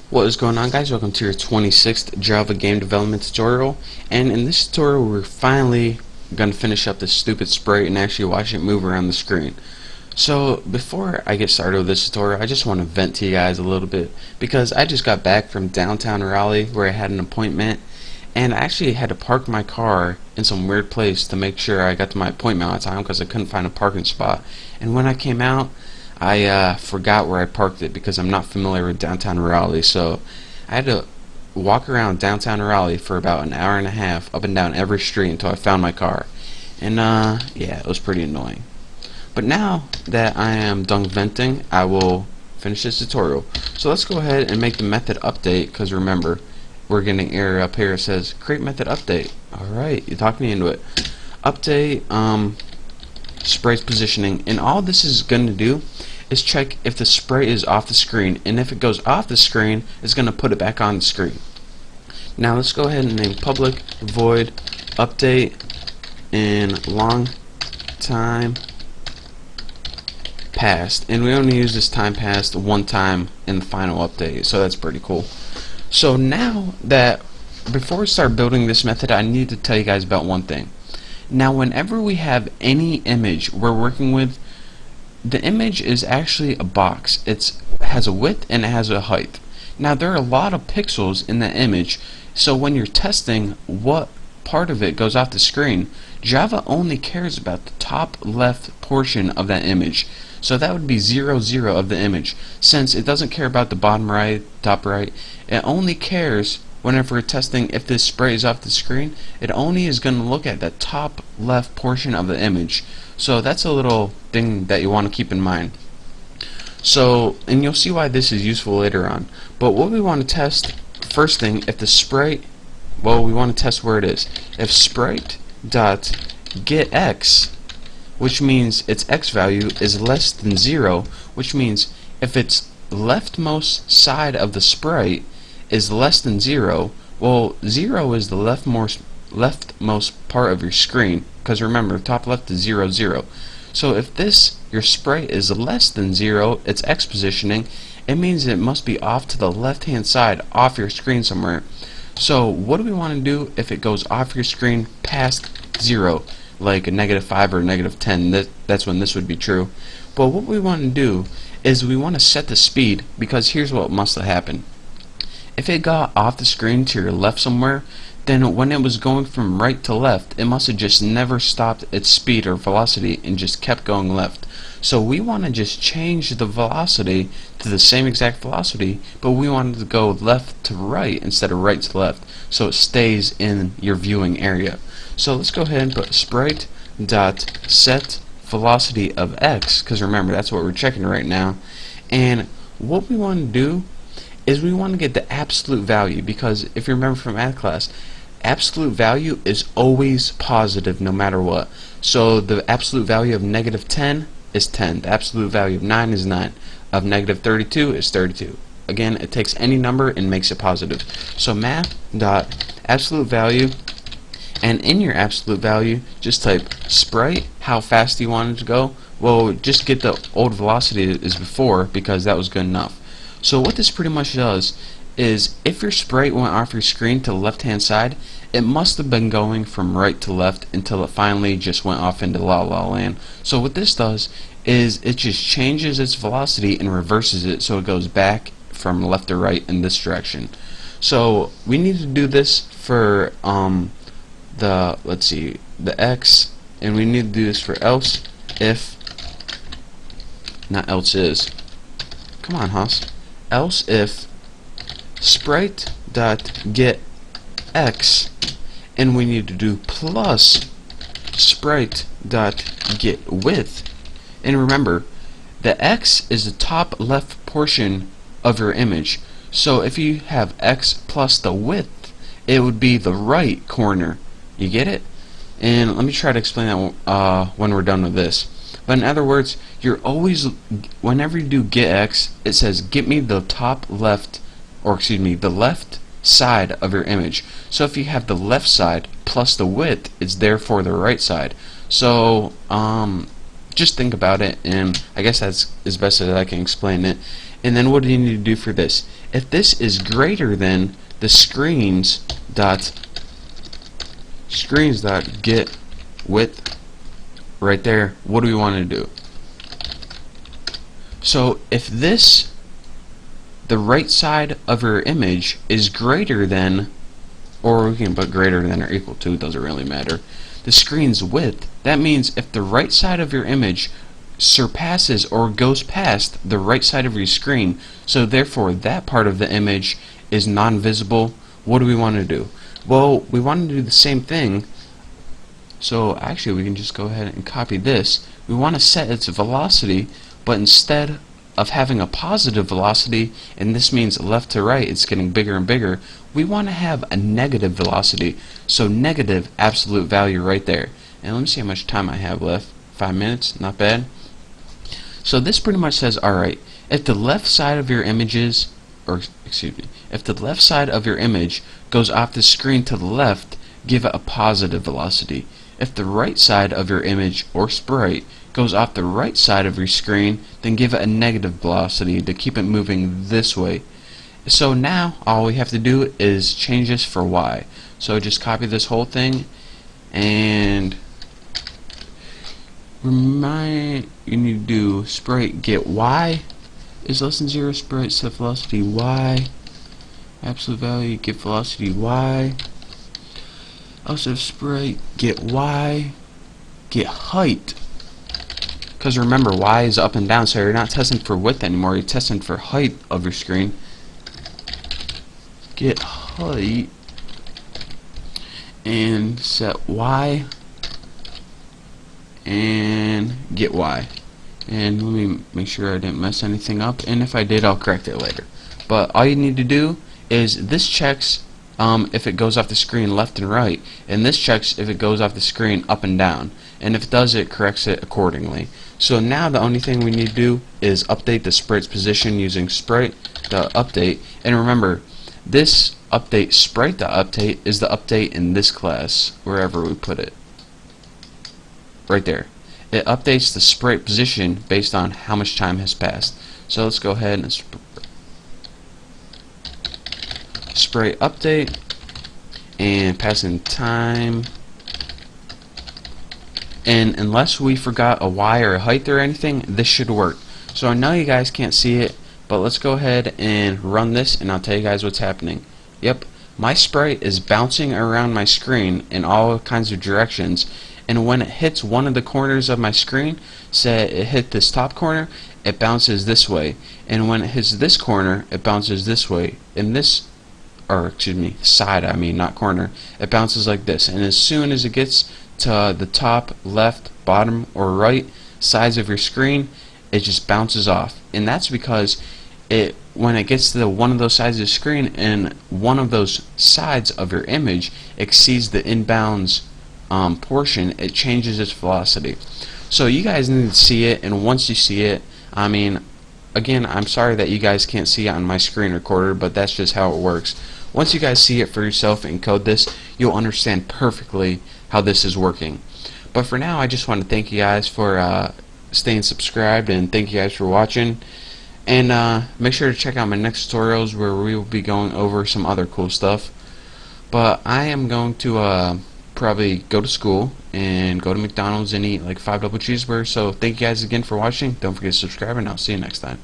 What is going on, guys? Welcome to your 26th Java game development tutorial, and in this tutorial we're finally going to finish up this stupid Sprite and actually watch it move around the screen. So before I get started with this tutorial, I just want to vent to you guys a little bit because I just got back from downtown Raleigh where I had an appointment, and I actually had to park my car in some weird place to make sure I got to my appointment on time because I couldn't find a parking spot. And when I came out, I forgot where I parked it because I'm not familiar with downtown Raleigh, so I had to walk around downtown Raleigh for about an hour and a half up and down every street until I found my car. And yeah, it was pretty annoying. But now that I am done venting, I will finish this tutorial. So let's go ahead and make the method update, because remember, we're getting an error up here. It says create method update. Alright, you talked me into it. Update Sprite's positioning, and all this is going to do is check if the Sprite is off the screen, and if it goes off the screen, it's going to put it back on the screen. Now let's go ahead and name public void update in long time past, and we only use this time past one time in the final update, so that's pretty cool. So now that before we start building this method, I need to tell you guys about one thing. Now whenever we have any image we're working with, the image is actually a box. It has a width and it has a height. Now there are a lot of pixels in that image, so when you're testing what part of it goes off the screen, Java only cares about the top left portion of that image. So that would be 0, 0 of the image. Since it doesn't care about the bottom right, top right, it only cares whenever we're testing if this Sprite is off the screen, it only is going to look at the top left portion of the image. So that's a little thing that you want to keep in mind. So, and you'll see why this is useful later on. But what we want to test, first thing, if the Sprite, well, we want to test where it is. If Sprite dot get x, which means its x value is less than 0, which means if its leftmost side of the Sprite is less than 0, well, 0 is the leftmost part of your screen, because remember, top left is 0, 0. So if your Sprite is less than 0, its x positioning, it means it must be off to the left hand side, off your screen somewhere. So what do we want to do if it goes off your screen past 0, like a -5 or -10? That's when this would be true. But what we want to do is we want to set the speed, because here's what must have happened. If it got off the screen to your left somewhere, then when it was going from right to left, it must have just never stopped its speed or velocity and just kept going left. So we want to just change the velocity to the same exact velocity, but we want it to go left to right instead of right to left, so it stays in your viewing area. So let's go ahead and put Sprite dot set velocity of x, because remember, that's what we're checking right now. And what we want to do is we want to get the absolute value, because if you remember from math class, absolute value is always positive no matter what. So the absolute value of -10 is 10, the absolute value of 9 is 9, of -32 is 32. Again, it takes any number and makes it positive. So math dot absolute value, and in your absolute value just type Sprite, how fast you want it to go. Well, just get the old velocity as before, because that was good enough. So what this pretty much does is, if your Sprite went off your screen to the left hand side, it must have been going from right to left until it finally just went off into la la land. So what this does is it just changes its velocity and reverses it, so it goes back from left to right in this direction. So we need to do this for the x, and we need to do this for else if, not else is, come on Haas, else if Sprite dot get x, and we need to do plus Sprite dot get width. And remember, the x is the top left portion of your image, so if you have x plus the width, it would be the right corner. You get it? And let me try to explain that when we're done with this. But in other words, you're always, whenever you do get x, it says get me the top left, or excuse me, the left side of your image. So if you have the left side plus the width, it's therefore the right side. So just think about it, and I guess that's as best as I can explain it. And then what do you need to do for this? if this is greater than the screens dot get width right there, what do we want to do? So if this, the right side of your image is greater than, or we can put greater than or equal to, it doesn't really matter, the screen's width, that means if the right side of your image surpasses or goes past the right side of your screen, so therefore that part of the image is non-visible, what do we want to do? Well, we want to do the same thing. So actually we can just go ahead and copy this. We want to set its velocity, but instead of having a positive velocity, and this means left to right, it's getting bigger and bigger, we want to have a negative velocity. So negative absolute value right there. And let me see how much time I have left. 5 minutes, not bad. So this pretty much says, alright, if the left side of your images, or excuse me, if the left side of your image goes off the screen to the left, give it a positive velocity. If the right side of your image or sprite goes off the right side of your screen, then give it a negative velocity to keep it moving this way. So now all we have to do is change this for Y. So just copy this whole thing, and you need to do sprite get Y is less than 0, sprite set velocity Y, absolute value get velocity Y. Also sprite get Y, get height, because remember Y is up and down, so you're not testing for width anymore, you're testing for height of your screen. Get height and set Y and get Y. And let me make sure I didn't mess anything up, and if I did, I'll correct it later. But all you need to do is this checks if it goes off the screen left and right, and this checks if it goes off the screen up and down, and if it does, it corrects it accordingly. So now the only thing we need to do is update the sprite's position using sprite.update, and remember, this update sprite.update is the update in this class, wherever we put it. Right there. It updates the sprite position based on how much time has passed. So let's go ahead and sprite update and pass in time, and unless we forgot a Y or a height or anything, this should work. So I know you guys can't see it, but let's go ahead and run this and I'll tell you guys what's happening. Yep, my sprite is bouncing around my screen in all kinds of directions, and when it hits one of the corners of my screen, say it hit this top corner, it bounces this way, and when it hits this corner, it bounces this way, and this, or excuse me, side, I mean, not corner, it bounces like this, and as soon as it gets to the top, left, bottom, or right sides of your screen, it just bounces off. And that's because when it gets to one of those sides of the screen and one of those sides of your image exceeds the inbounds portion, it changes its velocity. So you guys need to see it, and once you see it, I mean, again, I'm sorry that you guys can't see it on my screen recorder, but that's just how it works. Once you guys see it for yourself and code this, you'll understand perfectly how this is working. But for now, I just want to thank you guys for staying subscribed, and thank you guys for watching. And make sure to check out my next tutorials where we will be going over some other cool stuff. But I am going to probably go to school and go to McDonald's and eat like 5 double cheeseburgers. So thank you guys again for watching. Don't forget to subscribe, and I'll see you next time.